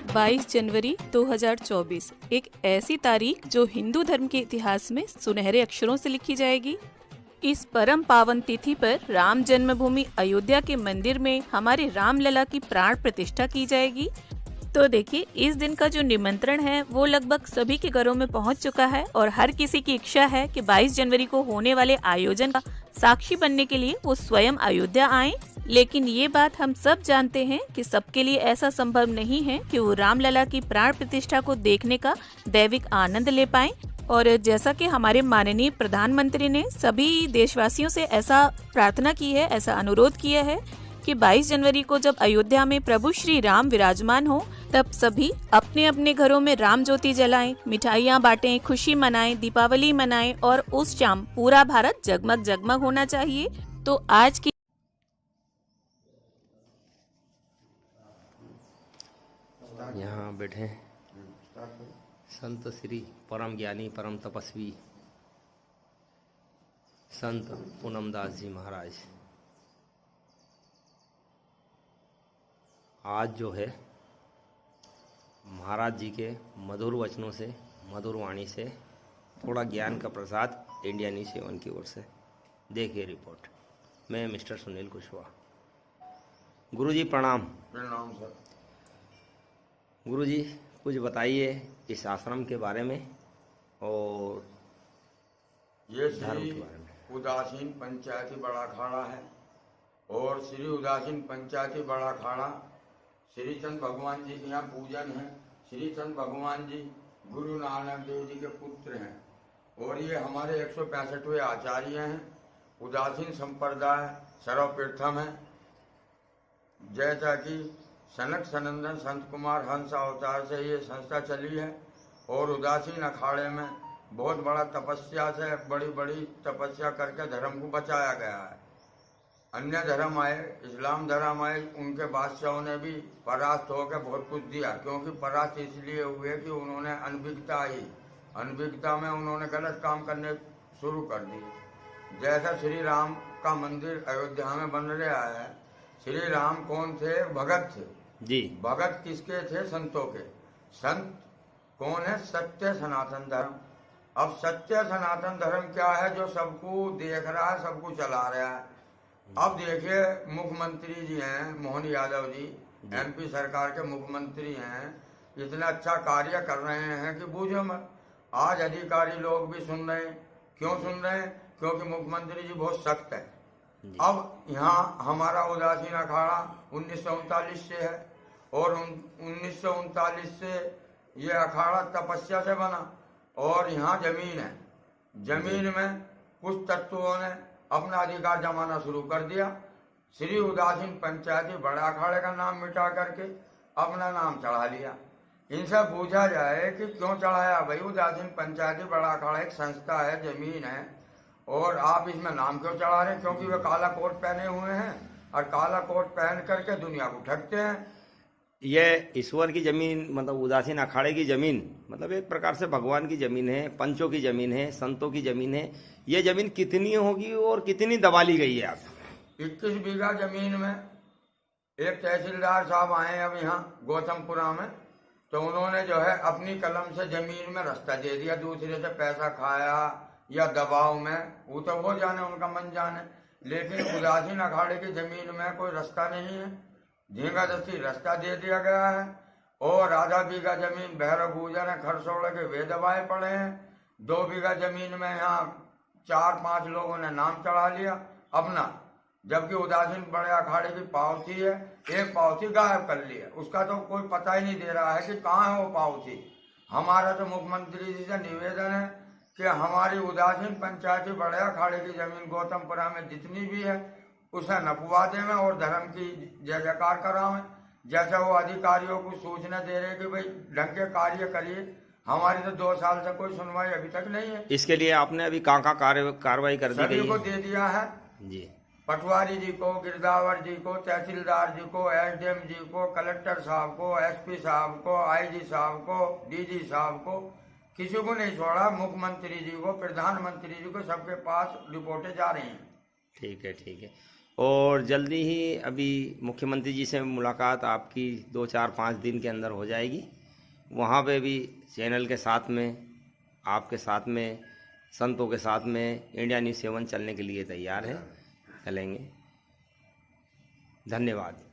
22 जनवरी 2024 एक ऐसी तारीख जो हिंदू धर्म के इतिहास में सुनहरे अक्षरों से लिखी जाएगी। इस परम पावन तिथि पर राम जन्मभूमि अयोध्या के मंदिर में हमारे रामलला की प्राण प्रतिष्ठा की जाएगी। तो देखिए, इस दिन का जो निमंत्रण है वो लगभग सभी के घरों में पहुंच चुका है और हर किसी की इच्छा है कि 22 जनवरी को होने वाले आयोजन का साक्षी बनने के लिए वो स्वयं अयोध्या आएं। लेकिन ये बात हम सब जानते हैं कि सबके लिए ऐसा संभव नहीं है कि वो रामलला की प्राण प्रतिष्ठा को देखने का दैविक आनंद ले पाएं। और जैसा कि हमारे माननीय प्रधानमंत्री ने सभी देशवासियों से ऐसा प्रार्थना की है, ऐसा अनुरोध किया है कि 22 जनवरी को जब अयोध्या में प्रभु श्री राम विराजमान हो तब सभी अपने अपने घरों में राम ज्योति जलाएं, मिठाइयाँ बांटें, खुशी मनाएं, दीपावली मनाएं और उस शाम पूरा भारत जगमग जगमग होना चाहिए। तो आज की यहाँ बैठे संत श्री परम ज्ञानी परम तपस्वी संत पूनमदास जी महाराज। आज जो है महाराज जी के मधुर वचनों से, मधुर वाणी से थोड़ा ज्ञान का प्रसाद इंडिया न्यूज़ 7 की ओर से। देखिए रिपोर्ट। मैं मिस्टर सुनील कुशवाहा। गुरुजी प्रणाम। प्रणाम सर। गुरुजी कुछ बताइए इस आश्रम के बारे में और ये धर्म श्री के बारे में। उदासीन पंचायती बड़ा अखाड़ा है और श्री उदासीन पंचायती बड़ा अखाड़ा श्री चंद भगवान जी के यहाँ पूजन है। श्री चंद भगवान जी गुरु नानक देव जी के पुत्र हैं और ये हमारे 165वें आचार्य हैं। उदासीन संप्रदाय सर्वप्रथम है। जैसा कि सनक सनंदन संत कुमार हंस अवतार से ये संस्था चली है और उदासीन अखाड़े में बहुत बड़ा तपस्या से बड़ी बड़ी तपस्या करके धर्म को बचाया गया है। अन्य धर्म आए, इस्लाम धर्म आए, उनके बादशाहों ने भी परास्त होकर बहुत कुछ दिया, क्योंकि परास्त इसलिए हुए कि उन्होंने अनभिज्ञता आई, अनभिज्ञता में उन्होंने गलत काम करने शुरू कर दिए। जैसा श्री राम का मंदिर अयोध्या में बन रहा है। श्री राम कौन थे? भगत थे जी। भगत किसके थे? संतों के। संत कौन है? सत्य सनातन धर्म। अब सत्य सनातन धर्म क्या है? जो सबको देख रहा है, सबको चला रहा है। अब देखिए, मुख्यमंत्री जी हैं मोहन यादव जी, एमपी सरकार के मुख्यमंत्री हैं, इतना अच्छा कार्य कर रहे हैं कि बूझो मत। आज अधिकारी लोग भी सुन रहे हैं। क्यों सुन रहे हैं? क्योंकि मुख्यमंत्री जी बहुत सख्त है। अब यहाँ हमारा उदासीन अखाड़ा 1939 से है और 1939 से ये अखाड़ा तपस्या से बना और यहाँ जमीन है। जमीन में कुछ तत्वों ने अपना अधिकार जमाना शुरू कर दिया। श्री उदासीन पंचायती बड़ा अखाड़े का नाम मिटा करके अपना नाम चढ़ा लिया। इनसे पूछा जाए कि क्यों चढ़ाया? भाई, उदासीन पंचायती बड़ा अखाड़ा एक संस्था है, जमीन है, और आप इसमें नाम क्यों चढ़ा रहे हैं? क्योंकि वे काला कोट पहने हुए हैं और काला कोट पहन करके दुनिया को ठगते हैं। ये ईश्वर की जमीन, मतलब उदासीन अखाड़े की जमीन, मतलब एक प्रकार से भगवान की जमीन है, पंचों की जमीन है, संतों की जमीन है। ये जमीन कितनी होगी और कितनी दबा ली गई है? आप 21 बीघा जमीन में एक तहसीलदार साहब आए अब यहाँ गौतमपुरा में, तो उन्होंने जो है अपनी कलम से जमीन में रास्ता दे दिया। दूसरे से पैसा खाया या दबाव में, वो तो वो जाने, उनका मन जाने। लेकिन उदासीन अखाड़े की जमीन में कोई रास्ता नहीं है। झींगा दस्ती रास्ता दे दिया गया है और आधा बीघा जमीन भैरव पूजा ने खरसोड़ के वे दबाए पड़े हैं। 2 बीघा जमीन में यहाँ 4-5 लोगों ने नाम चढ़ा लिया अपना, जबकि उदासीन बड़े अखाड़े की पावती है, एक पावती गायब कर ली है। उसका तो कोई पता ही नहीं दे रहा है कि कहाँ है वो पावती। हमारा तो मुख्यमंत्री जी से निवेदन है कि हमारी उदासीन पंचायती बड़े अखाड़े की जमीन गौतमपुरा में जितनी भी है उसे नपवा दें और धर्म की जय जयकार करावें। जैसे वो अधिकारियों को सूचना दे रहे कि भाई ढंग के कार्य करिए। हमारी तो 2 साल से कोई सुनवाई अभी तक नहीं है। इसके लिए आपने अभी कहाँ कार्रवाई कर दी? सभी को दे दिया है जी। पटवारी जी को, गिरदावर जी को, तहसीलदार जी को, एसडीएम जी को, कलेक्टर साहब को, एसपी साहब को, आईजी साहब को, डीजी साहब को, किसी को नहीं छोड़ा। मुख्यमंत्री जी को, प्रधानमंत्री जी को, सबके पास रिपोर्टें जा रही हैं। ठीक है, ठीक है। और जल्दी ही अभी मुख्यमंत्री जी से मुलाकात आपकी 2-4-5 दिन के अंदर हो जाएगी। वहाँ पे भी चैनल के साथ में, आपके साथ में, संतों के साथ में इंडिया न्यूज़ 7 चलने के लिए तैयार है, चलेंगे। धन्यवाद।